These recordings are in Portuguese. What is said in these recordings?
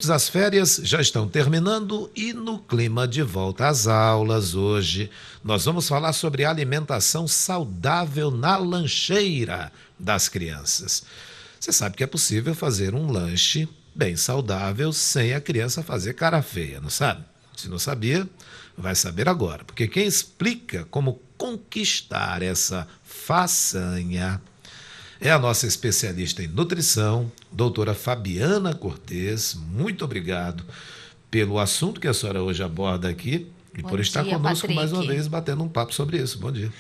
As férias já estão terminando e no clima de volta às aulas, hoje nós vamos falar sobre alimentação saudável na lancheira das crianças. Você sabe que é possível fazer um lanche bem saudável sem a criança fazer cara feia, não sabe? Se não sabia, vai saber agora, porque quem explica como conquistar essa façanha é a nossa especialista em nutrição, doutora Fabiana Cortes. Muito obrigado pelo assunto que a senhora hoje aborda aqui e Bom por estar dia, conosco mais uma Patrick. vez batendo um papo sobre isso. Bom dia.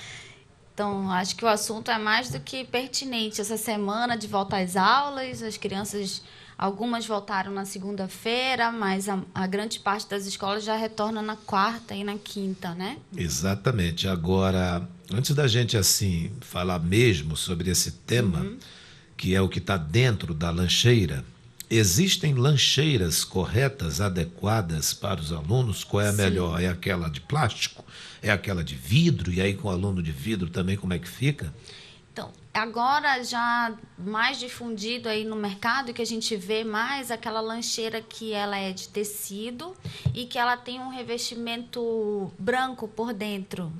Então, acho que o assunto é mais do que pertinente. Essa semana de volta às aulas, as crianças, algumas voltaram na segunda-feira, mas a grande parte das escolas já retorna na quarta e na quinta, né? Exatamente. Agora, antes da gente assim falar mesmo sobre esse tema, que é o que está dentro da lancheira, existem lancheiras corretas, adequadas para os alunos? Qual é a melhor? Sim. É aquela de plástico? É aquela de vidro? E aí com o aluno de vidro também como é que fica? Então, agora já mais difundido aí no mercado, que a gente vê mais aquela lancheira que ela é de tecido e que ela tem um revestimento branco por dentro.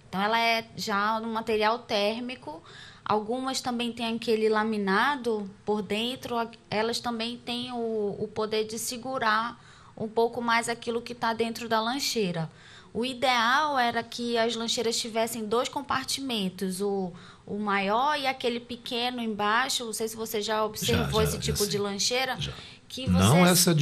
Então, ela é já um material térmico. Algumas também têm aquele laminado por dentro. Elas também têm o poder de segurar um pouco mais aquilo que está dentro da lancheira. O ideal era que as lancheiras tivessem dois compartimentos, o maior e aquele pequeno embaixo. Não sei se você já Já, observou esse já, já tipo de sim. lancheira, Já. que Não você. essa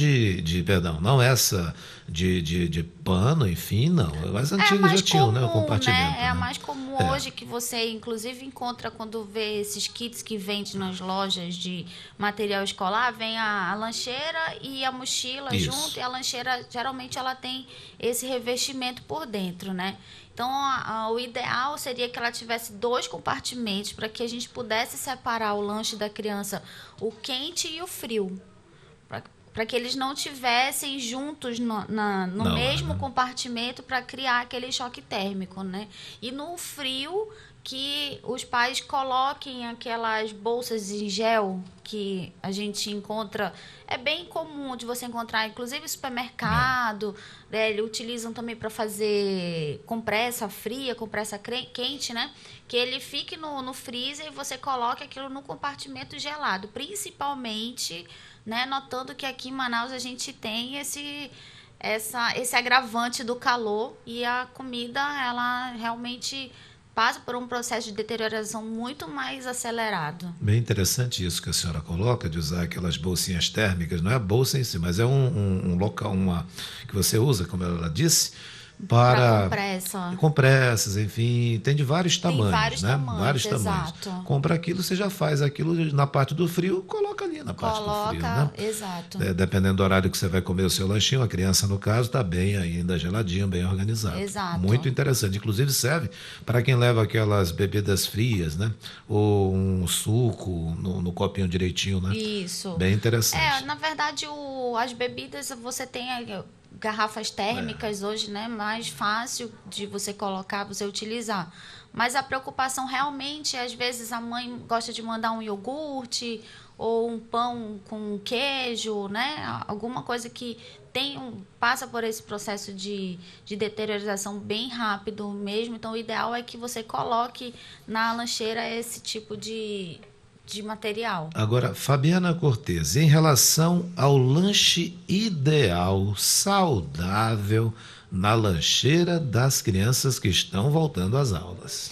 perdão, não essa de pano, enfim, não. As É a antigas já mais tinham, né, o comum, né? compartimento, É a né? mais comum É, hoje que você, inclusive, encontra quando vê esses kits que vende nas lojas de material escolar. Vem a lancheira e a mochila junto, isso. e a lancheira, geralmente, ela tem esse revestimento por dentro, né? Então, o ideal seria que ela tivesse dois compartimentos para que a gente pudesse separar o lanche da criança, o quente e o frio, para que eles não tivessem juntos no Na hora, mesmo né? compartimento para criar aquele choque térmico, né? E no frio que os pais coloquem aquelas bolsas em gel que a gente encontra, é bem comum de você encontrar, inclusive no É. supermercado, né? Eles utilizam também para fazer compressa fria, compressa quente, né? Que ele fique no freezer e você coloque aquilo no compartimento gelado, principalmente, né? Notando que aqui em Manaus a gente tem esse agravante do calor e a comida, ela realmente passa por um processo de deterioração muito mais acelerado. Bem interessante isso que a senhora coloca, de usar aquelas bolsinhas térmicas. Não é a bolsa em si, mas é um local, que você usa, como ela disse, Para para compressa. compressas, enfim, tem de vários Tem tamanhos, vários né? tamanhos, Vários tamanhos. exato. Compra aquilo, você já faz aquilo na parte do frio, coloca ali na parte do frio, né? Coloca, exato. Dependendo do horário que você vai comer o seu lanchinho, a criança, no caso, está bem ainda geladinho, bem organizado. Muito Exato. interessante. Inclusive serve para quem leva aquelas bebidas frias, né? Ou um suco no copinho direitinho, né? Isso. Bem É, interessante. na verdade, as bebidas você tem garrafas É, térmicas hoje, né? Mais fácil de você colocar, você utilizar. Mas a preocupação realmente, às vezes a mãe gosta de mandar um iogurte ou um pão com queijo, né? Alguma coisa que passa por esse processo de deteriorização bem rápido mesmo. Então, o ideal é que você coloque na lancheira esse tipo de material. agora, Fabiana Cortes, em relação ao lanche ideal, saudável, na lancheira das crianças que estão voltando às aulas.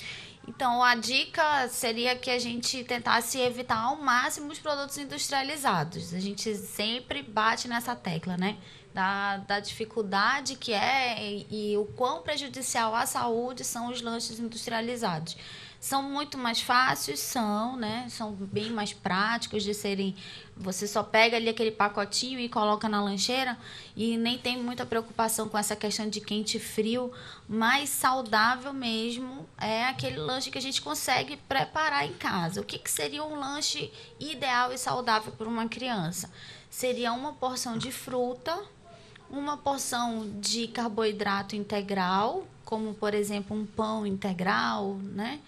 Então, a dica seria que a gente tentasse evitar ao máximo os produtos industrializados. A gente sempre bate nessa tecla, né? Da dificuldade que é e o quão prejudicial à saúde são os lanches industrializados. São muito mais fáceis, são, né? São bem mais práticos de serem. Você só pega ali aquele pacotinho e coloca na lancheira e nem tem muita preocupação com essa questão de quente e frio. Mais saudável mesmo é aquele lanche que a gente consegue preparar em casa. O que seria um lanche ideal e saudável para uma criança? Seria uma porção de fruta, uma porção de carboidrato integral, como por exemplo um pão integral, né?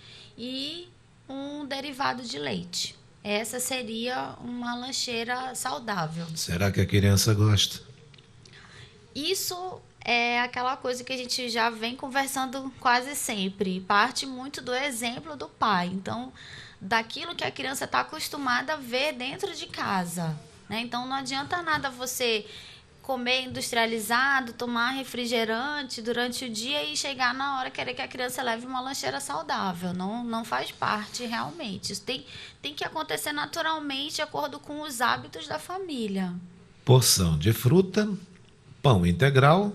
E um derivado de leite. essa seria uma lancheira saudável. Será que a criança gosta? Isso é aquela coisa que a gente já vem conversando quase sempre. Parte muito do exemplo do pai. Então, daquilo que a criança está acostumada a ver dentro de casa, né? Então, não adianta nada você comer industrializado, tomar refrigerante durante o dia e chegar na hora querer que a criança leve uma lancheira saudável. Não faz parte realmente. Isso tem que acontecer naturalmente, de acordo com os hábitos da família. Porção de fruta, pão integral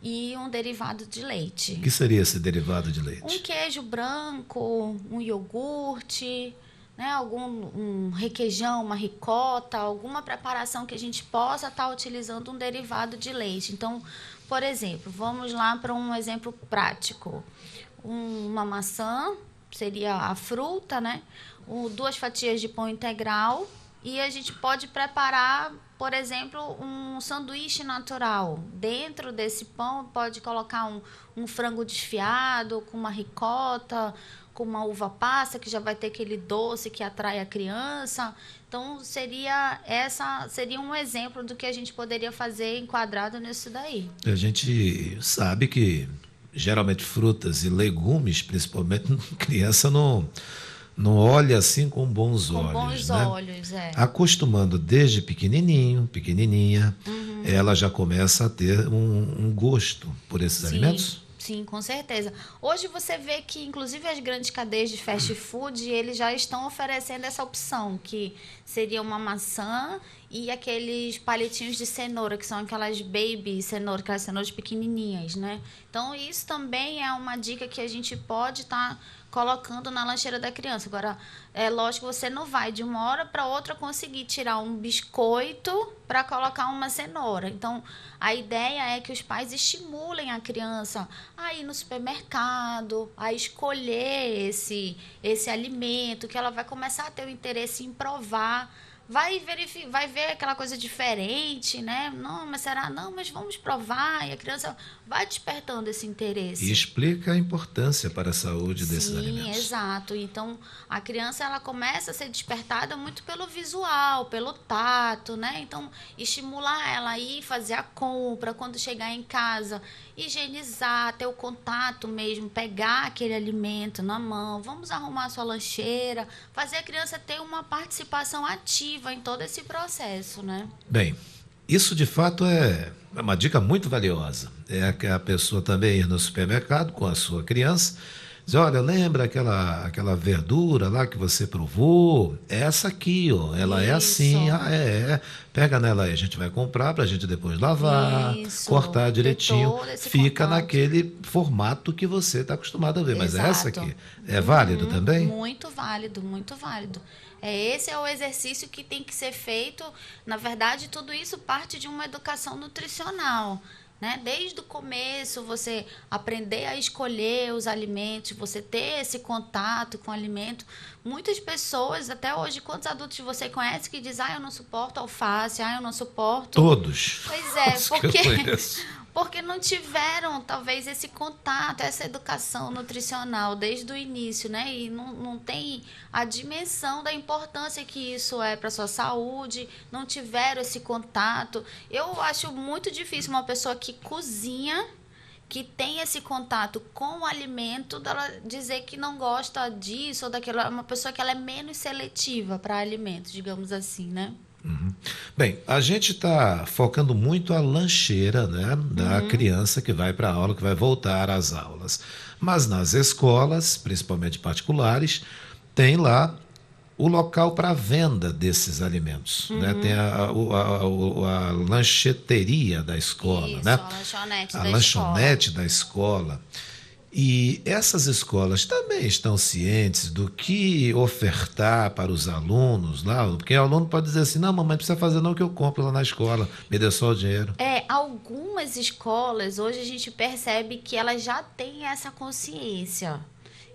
E um derivado de leite. O que seria esse derivado de leite? Um queijo branco, um iogurte, né, um requeijão, uma ricota, alguma preparação que a gente possa estar utilizando um derivado de leite. Então, por exemplo, vamos lá para um exemplo prático. Uma maçã, seria a fruta, né? 2 fatias de pão integral e a gente pode preparar, por exemplo, um sanduíche natural. Dentro desse pão pode colocar um frango desfiado com uma ricota, com uma uva passa, que já vai ter aquele doce que atrai a criança. Então, seria um exemplo do que a gente poderia fazer enquadrado nisso daí. A gente sabe que, geralmente, frutas e legumes, principalmente, criança não olha assim com bons olhos. Com bons olhos, Acostumando desde pequenininha, ela já começa a ter um gosto por esses alimentos? Sim, com certeza. Hoje você vê que, inclusive, as grandes cadeias de fast food, eles já estão oferecendo essa opção, que seria uma maçã e aqueles palitinhos de cenoura, que são aquelas baby cenoura, aquelas cenouras pequenininhas, né? Então, isso também é uma dica que a gente pode estar colocando na lancheira da criança. Agora, é lógico que você não vai de uma hora para outra conseguir tirar um biscoito para colocar uma cenoura. Então, a ideia é que os pais estimulem a criança a ir no supermercado, a escolher esse alimento, que ela vai começar a ter o interesse em provar. Vai ver aquela coisa diferente, né? Não, mas será? Não, mas vamos provar. E a criança vai despertando esse interesse. E explica a importância para a saúde desses alimentos. Sim, exato. Então, a criança ela começa a ser despertada muito pelo visual, pelo tato, né? Então, estimular ela a ir fazer a compra, quando chegar em casa, higienizar, ter o contato mesmo, pegar aquele alimento na mão, vamos arrumar a sua lancheira, fazer a criança ter uma participação ativa em todo esse processo, né? Bem, isso de fato é uma dica muito valiosa. É que a pessoa também ir no supermercado com a sua criança, dizer, olha, lembra aquela verdura lá que você provou? Essa aqui, ó, ela é assim, pega nela aí, a gente vai comprar para a gente depois lavar, cortar direitinho, fica naquele formato que você está acostumado a ver. Mas essa aqui é válido também? Muito válido, muito válido. Esse é o exercício que tem que ser feito. Na verdade, tudo isso parte de uma educação nutricional, né? Desde o começo, você aprender a escolher os alimentos, você ter esse contato com o alimento. Muitas pessoas, até hoje, quantos adultos você conhece que dizem, eu não suporto alface, eu não suporto... Todos. Pois é, porque não tiveram, talvez, esse contato, essa educação nutricional desde o início, né? E não tem a dimensão da importância que isso é para a sua saúde, não tiveram esse contato. Eu acho muito difícil uma pessoa que cozinha, que tem esse contato com o alimento, dela dizer que não gosta disso ou daquilo. É uma pessoa que ela é menos seletiva para alimentos, digamos assim, né? Bem, a gente está focando muito a lancheira, né, da criança que vai para a aula, que vai voltar às aulas. Mas nas escolas, principalmente particulares, tem lá o local para venda desses alimentos. Né? Tem a lancheteria da escola. Isso, né? A lanchonete da escola. E essas escolas também estão cientes do que ofertar para os alunos lá, porque o aluno pode dizer assim, não, mamãe, não precisa fazer não que eu compro lá na escola, me dê só o dinheiro. Algumas escolas, hoje a gente percebe que elas já têm essa consciência.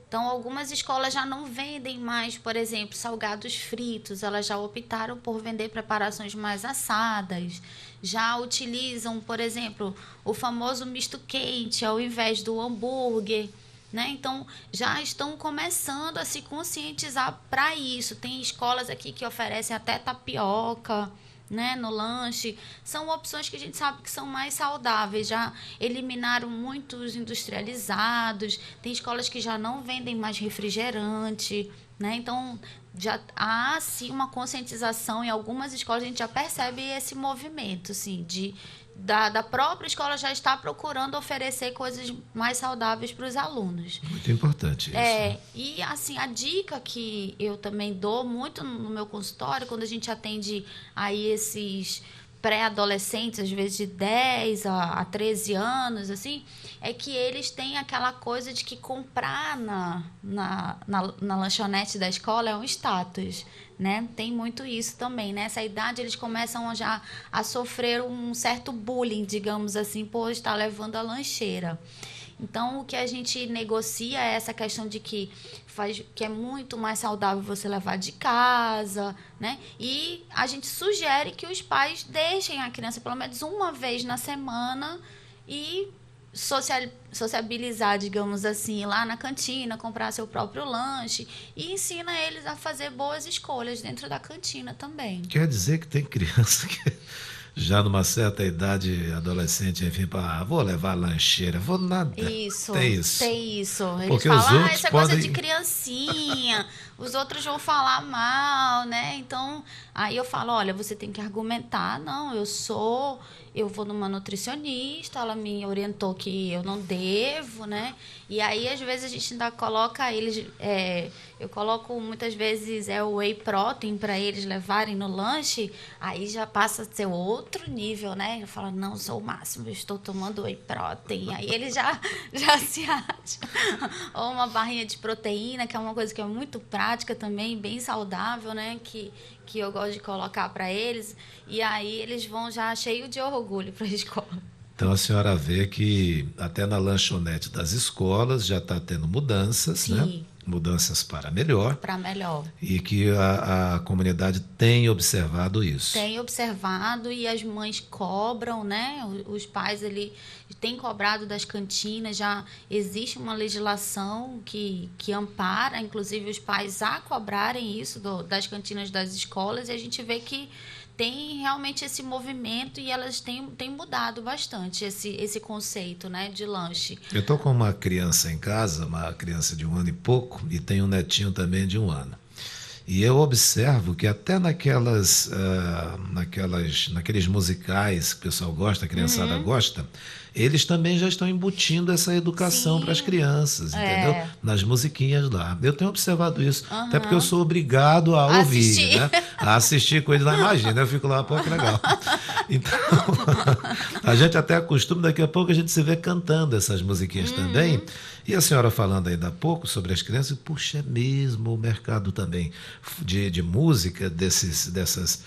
Então, algumas escolas já não vendem mais, por exemplo, salgados fritos, elas já optaram por vender preparações mais assadas, já utilizam, por exemplo, o famoso misto quente ao invés do hambúrguer. né? Então, já estão começando a se conscientizar para isso. Tem escolas aqui que oferecem até tapioca, né, no lanche. São opções que a gente sabe que são mais saudáveis. Já eliminaram muitos industrializados. Tem escolas que já não vendem mais refrigerante, né? Então, já há, sim, uma conscientização. Em algumas escolas, a gente já percebe esse movimento, assim, da própria escola já está procurando oferecer coisas mais saudáveis para os alunos. Muito importante isso. E assim, a dica que eu também dou muito no meu consultório, quando a gente atende aí esses pré-adolescentes, às vezes de 10 a 13 anos, assim, é que eles têm aquela coisa de que comprar na lanchonete da escola é um status, né? Tem muito isso também. Nessa idade, eles começam já a sofrer um certo bullying, digamos assim, por estar levando a lancheira. Então, o que a gente negocia é essa questão de que é muito mais saudável você levar de casa, né? E a gente sugere que os pais deixem a criança pelo menos uma vez na semana e sociabilizar, digamos assim, lá na cantina, comprar seu próprio lanche e ensina eles a fazer boas escolhas dentro da cantina também. Quer dizer que tem criança que já numa certa idade, adolescente, enfim, vou levar lancheira, vou nada. Isso, tem isso. Tem isso. Eles porque falam, os outros isso é podem... coisa de criancinha, os outros vão falar mal, né? Então, aí eu falo, olha, você tem que argumentar, não, eu vou numa nutricionista, ela me orientou que eu não devo, né? E aí, às vezes, a gente ainda coloca eles... eu coloco, muitas vezes, o whey protein para eles levarem no lanche, aí já passa a ser outro nível, né? Eu falo, não, sou o máximo, eu estou tomando whey protein. Aí eles já se acham. Ou uma barrinha de proteína, que é uma coisa que é muito prática também, bem saudável, né? Que eu gosto de colocar para eles. E aí eles vão já cheio de orgulho para a escola. Então a senhora vê que até na lanchonete das escolas já está tendo mudanças, Sim. né? Mudanças para melhor. Para melhor. E que a comunidade tem observado isso. Tem observado e as mães cobram, né? Os pais ali têm cobrado das cantinas, já existe uma legislação que ampara, inclusive, os pais a cobrarem isso das cantinas das escolas, e a gente vê que tem realmente esse movimento e elas têm mudado bastante esse conceito, né, de lanche. Eu estou com uma criança em casa, uma criança de 1 ano e pouco, e tenho um netinho também de 1 ano. E eu observo que até naqueles musicais que o pessoal gosta, a criançada gosta, eles também já estão embutindo essa educação para as crianças, entendeu? Nas musiquinhas lá. Eu tenho observado isso, até porque eu sou obrigado a ouvir, né? A assistir com eles lá. Imagina, eu fico lá, pô, que legal. Então, a gente até acostuma, daqui a pouco a gente se vê cantando essas musiquinhas também. E a senhora falando ainda há pouco sobre as crianças, puxa, é mesmo o mercado também de música, dessas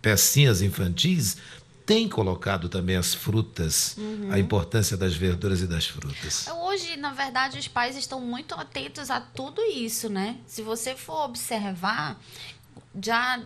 pecinhas infantis, tem colocado também as frutas, a importância das verduras e das frutas. Hoje, na verdade, os pais estão muito atentos a tudo isso, né? Se você for observar,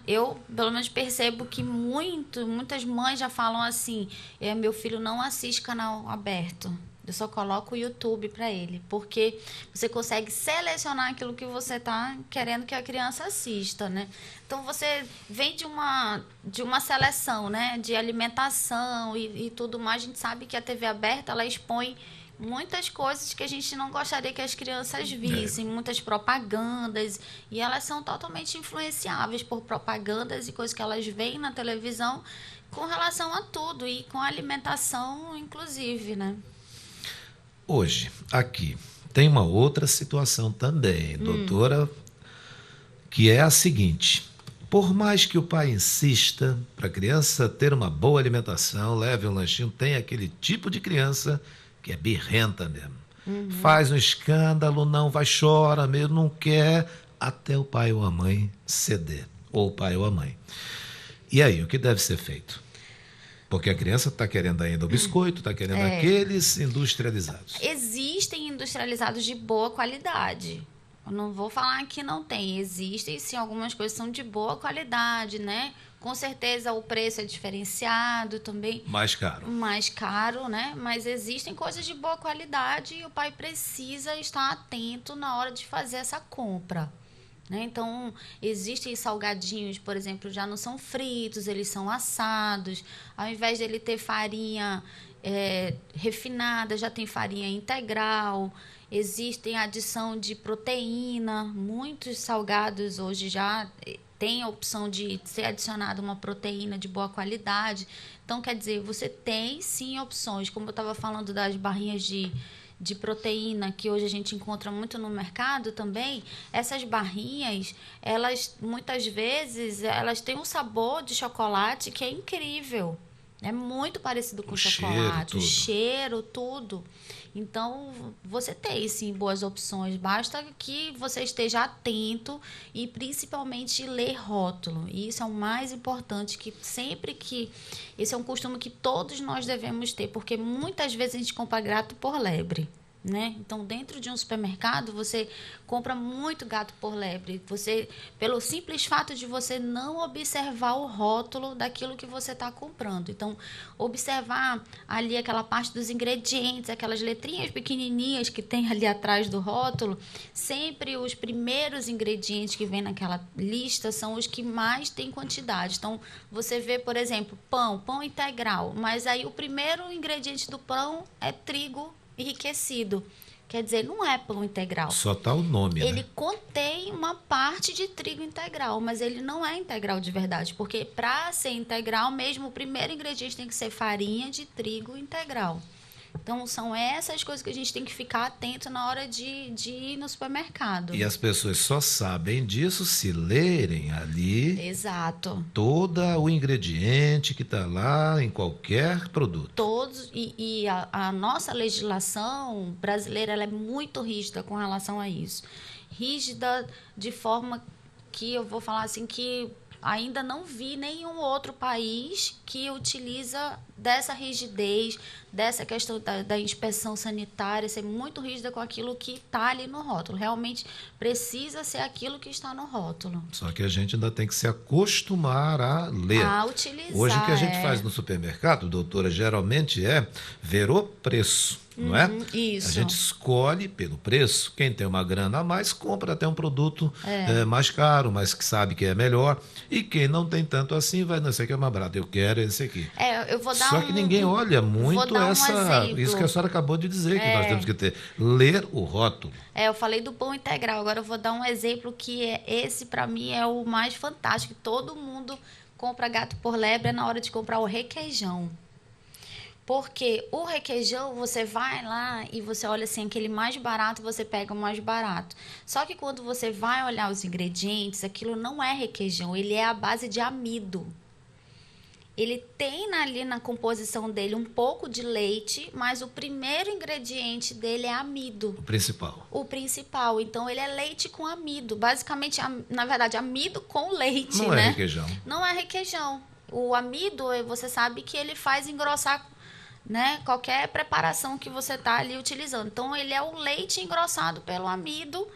eu pelo menos percebo que muitas mães já falam assim, meu filho não assiste canal aberto, eu só coloco o YouTube para ele, porque você consegue selecionar aquilo que você está querendo que a criança assista, né? Então, você vem de uma seleção, né, de alimentação e tudo mais. A gente sabe que a TV aberta, ela expõe muitas coisas que a gente não gostaria que as crianças vissem, muitas propagandas, e elas são totalmente influenciáveis por propagandas e coisas que elas veem na televisão com relação a tudo, e com a alimentação, inclusive, né? Hoje, aqui, tem uma outra situação também, doutora, que é a seguinte: por mais que o pai insista para a criança ter uma boa alimentação, leve um lanchinho, tem aquele tipo de criança que é birrenta mesmo. Faz um escândalo, não vai, chora mesmo, não quer, até o pai ou a mãe ceder, ou o pai ou a mãe. E aí, o que deve ser feito? Porque a criança está querendo ainda o biscoito, está querendo aqueles industrializados. Existem industrializados de boa qualidade, Eu não vou falar que não tem. Existem, sim, algumas coisas que são de boa qualidade, né? Com certeza o preço é diferenciado também. Mais caro. Mais caro, né? Mas existem coisas de boa qualidade e o pai precisa estar atento na hora de fazer essa compra, né? Então, existem salgadinhos, por exemplo, já não são fritos, eles são assados. Ao invés dele ter farinha refinada, já tem farinha integral. Existem adição de proteína. Muitos salgados hoje já têm a opção de ser adicionada uma proteína de boa qualidade. Então, quer dizer, você tem sim opções. Como eu estava falando das barrinhas de proteína, que hoje a gente encontra muito no mercado também, essas barrinhas, elas muitas vezes elas têm um sabor de chocolate que é incrível. É muito parecido com chocolate, o cheiro, tudo. Então, você tem, sim, boas opções. Basta que você esteja atento e, principalmente, ler rótulo. E isso é o mais importante, que sempre que... Esse é um costume que todos nós devemos ter, porque muitas vezes a gente compra gato por lebre, né? Então, dentro de um supermercado, você compra muito gato por lebre. Você, pelo simples fato de você não observar o rótulo daquilo que você está comprando. Então, observar ali aquela parte dos ingredientes, aquelas letrinhas pequenininhas que tem ali atrás do rótulo, sempre os primeiros ingredientes que vem naquela lista são os que mais têm quantidade. Então, você vê, por exemplo, pão integral, mas aí o primeiro ingrediente do pão é trigo enriquecido. Quer dizer, não é pão integral. Só tá o nome, ele, né? contém uma parte de trigo integral, mas ele não é integral de verdade, porque para ser integral mesmo, o primeiro ingrediente tem que ser farinha de trigo integral. Então, são essas coisas que a gente tem que ficar atento na hora de ir no supermercado. E as pessoas só sabem disso se lerem ali. Exato. Todo o ingrediente que está lá em qualquer produto. Todos, e a nossa legislação brasileira, ela é muito rígida com relação a isso. Rígida de forma que eu vou falar assim que ainda não vi nenhum outro país que utiliza dessa rigidez, dessa questão da inspeção sanitária, ser muito rígida com aquilo que está ali no rótulo. Realmente precisa ser aquilo que está no rótulo. Só que a gente ainda tem que se acostumar a ler. A utilizar. Hoje o que a gente faz no supermercado, doutora, geralmente é ver o preço. Não é? Isso. A gente escolhe pelo preço. Quem tem uma grana a mais, compra até um produto mais caro, mas que sabe que é melhor. E quem não tem tanto assim, vai, não, esse aqui é mais barato, eu quero esse aqui. Eu vou dar Só que ninguém olha muito isso que a senhora acabou de dizer, que nós temos que ter. Ler o rótulo. Eu falei do pão integral, agora eu vou dar um exemplo que esse, para mim, é o mais fantástico. Todo mundo compra gato por lebre na hora de comprar o requeijão. Porque o requeijão, você vai lá e você olha assim, aquele mais barato, você pega o mais barato. Só que quando você vai olhar os ingredientes, aquilo não é requeijão, ele é à base de amido. Ele tem ali na composição dele um pouco de leite, mas o primeiro ingrediente dele é amido. O principal. O principal. Então, ele é leite com amido. Basicamente, na verdade, amido com leite, Não né? é requeijão. Não é requeijão. O amido, você sabe que ele faz engrossar, né, qualquer preparação que você está ali utilizando. Então, ele é o leite engrossado pelo amido,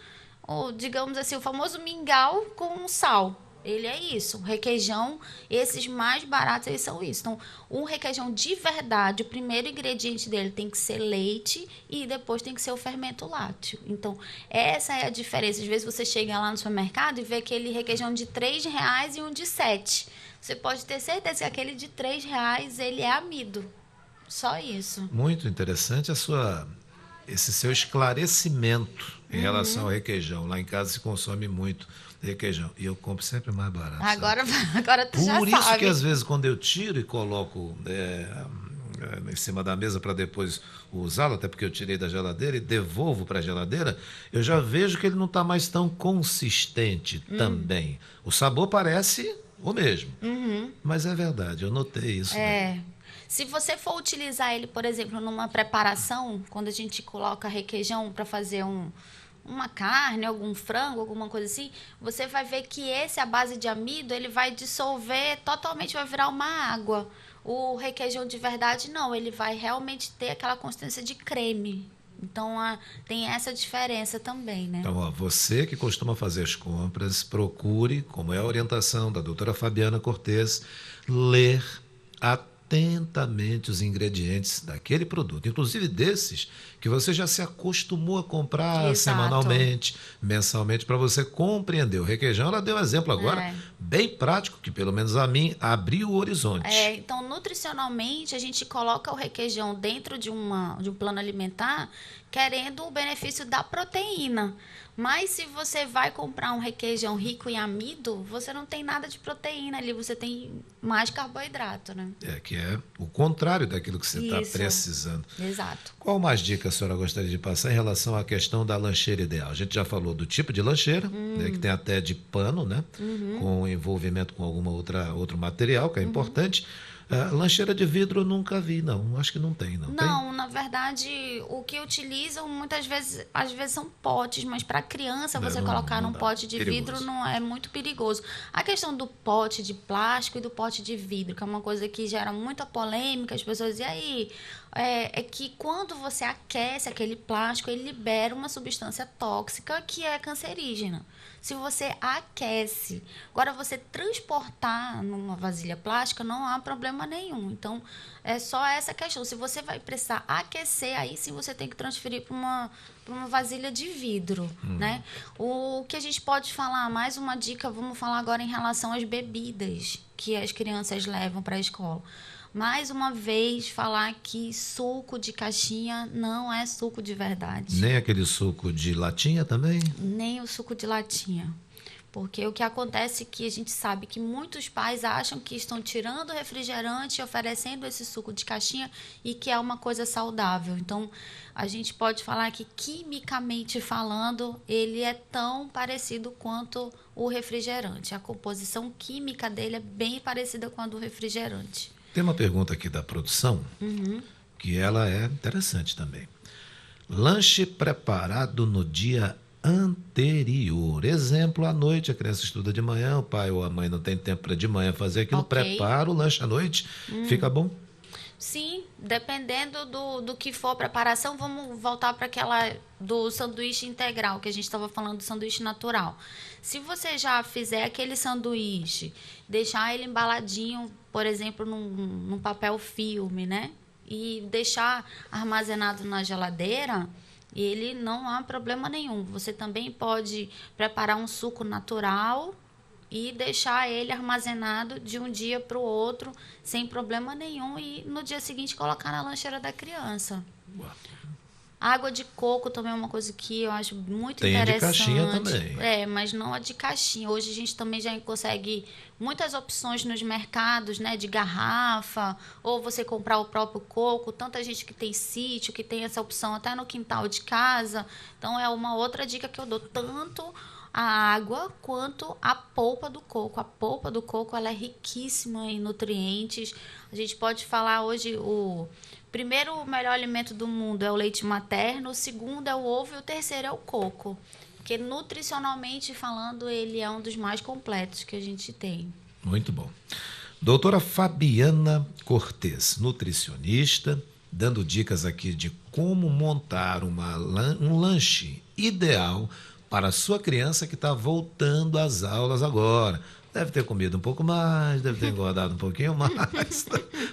ou, digamos assim, o famoso mingau com sal. Ele é isso. O requeijão, esses mais baratos, eles são isso. Então, um requeijão de verdade, o primeiro ingrediente dele tem que ser leite e depois tem que ser o fermento lácteo. Então, essa é a diferença. Às vezes você chega lá no supermercado e vê aquele requeijão de R$3 e um de 7. Você pode ter certeza que aquele de R$3, ele é amido. Só isso. Muito interessante esse seu esclarecimento em relação ao requeijão. Lá em casa se consome muito requeijão. E eu compro sempre mais barato. Agora tu já sabe. Por isso que às vezes quando eu tiro e coloco em cima da mesa para depois usá-lo, até porque eu tirei da geladeira e devolvo para a geladeira, eu já vejo que ele não está mais tão consistente também. O sabor parece o mesmo. Mas é verdade, eu notei isso. Se você for utilizar ele, por exemplo, numa preparação, quando a gente coloca requeijão para fazer uma carne, algum frango, alguma coisa assim, você vai ver que esse, à base de amido, ele vai dissolver totalmente, vai virar uma água. O requeijão de verdade, não, ele vai realmente ter aquela consistência de creme. Então, tem essa diferença também, né? Então, ó, você que costuma fazer as compras, procure, como é a orientação da doutora Fabiana Cortes, ler atentamente os ingredientes daquele produto, inclusive desses que você já se acostumou a comprar Exato. semanalmente, mensalmente, para você compreender. O requeijão, ela deu um exemplo agora, bem prático, que pelo menos a mim abriu o horizonte. Então, nutricionalmente, a gente coloca o requeijão dentro de um plano alimentar querendo o benefício da proteína. Mas se você vai comprar um requeijão rico em amido, você não tem nada de proteína ali, você tem mais carboidrato, né? Que é o contrário daquilo que você está Isso. precisando. Exato. Qual mais dica a senhora gostaria de passar em relação à questão da lancheira ideal? A gente já falou do tipo de lancheira, né, que tem até de pano, né, com envolvimento com outro material, que é importante. Lancheira de vidro eu nunca vi, não. Acho que não tem, não. Não, na verdade, o que utilizam muitas vezes, às vezes são potes, mas para criança você colocar num pote de vidro não é muito perigoso. A questão do pote de plástico e do pote de vidro, que é uma coisa que gera muita polêmica, as pessoas, e aí? É que quando você aquece aquele plástico, ele libera uma substância tóxica que é cancerígena. Se você aquece, agora você transportar numa vasilha plástica, não há problema nenhum. Então, é só essa questão. Se você vai precisar aquecer, aí sim você tem que transferir para uma vasilha de vidro, né? O que a gente pode falar, mais uma dica, vamos falar agora em relação às bebidas que as crianças levam para a escola. Mais uma vez, falar que suco de caixinha não é suco de verdade. Nem aquele suco de latinha também? Nem o suco de latinha. Porque o que acontece é que a gente sabe que muitos pais acham que estão tirando o refrigerante e oferecendo esse suco de caixinha e que é uma coisa saudável. Então, a gente pode falar que, quimicamente falando, ele é tão parecido quanto o refrigerante. A composição química dele é bem parecida com a do refrigerante. Tem uma pergunta aqui da produção, que ela é interessante também. Lanche preparado no dia anterior. Exemplo, à noite, a criança estuda de manhã, o pai ou a mãe não tem tempo para de manhã fazer aquilo, prepara o lanche à noite, fica bom? Sim, dependendo do que for a preparação, vamos voltar para aquela do sanduíche integral, que a gente estava falando do sanduíche natural. Se você já fizer aquele sanduíche, deixar ele embaladinho, por exemplo, num papel filme, né? E deixar armazenado na geladeira, ele não há problema nenhum. Você também pode preparar um suco natural e deixar ele armazenado de um dia para o outro sem problema nenhum e no dia seguinte colocar na lancheira da criança. Água de coco também é uma coisa que eu acho muito interessante. Tem a de caixinha também. Mas não a de caixinha. Hoje a gente também já consegue muitas opções nos mercados, né, de garrafa, ou você comprar o próprio coco. Tanta gente que tem sítio, que tem essa opção até no quintal de casa. Então é uma outra dica que eu dou, tanto a água quanto a polpa do coco. A polpa do coco, ela é riquíssima em nutrientes. A gente pode falar hoje primeiro, o melhor alimento do mundo é o leite materno, o segundo é o ovo e o terceiro é o coco. Porque nutricionalmente falando, ele é um dos mais completos que a gente tem. Muito bom. Doutora Fabiana Cortes, nutricionista, dando dicas aqui de como montar um lanche ideal para a sua criança que está voltando às aulas agora. Deve ter comido um pouco mais, deve ter engordado um pouquinho mais,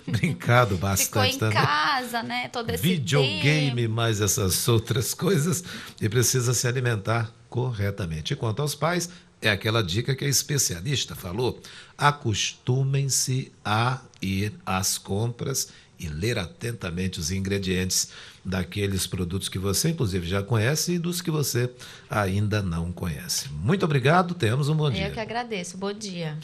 brincado bastante Ficou em também. Casa, né? Todo esse Videogame, tempo. mais essas outras coisas, e precisa se alimentar corretamente. E quanto aos pais, é aquela dica que a especialista falou: acostumem-se a ir às compras e ler atentamente os ingredientes daqueles produtos que você, inclusive, já conhece e dos que você ainda não conhece. Muito obrigado, tenhamos um bom dia. Eu que agradeço. Bom dia.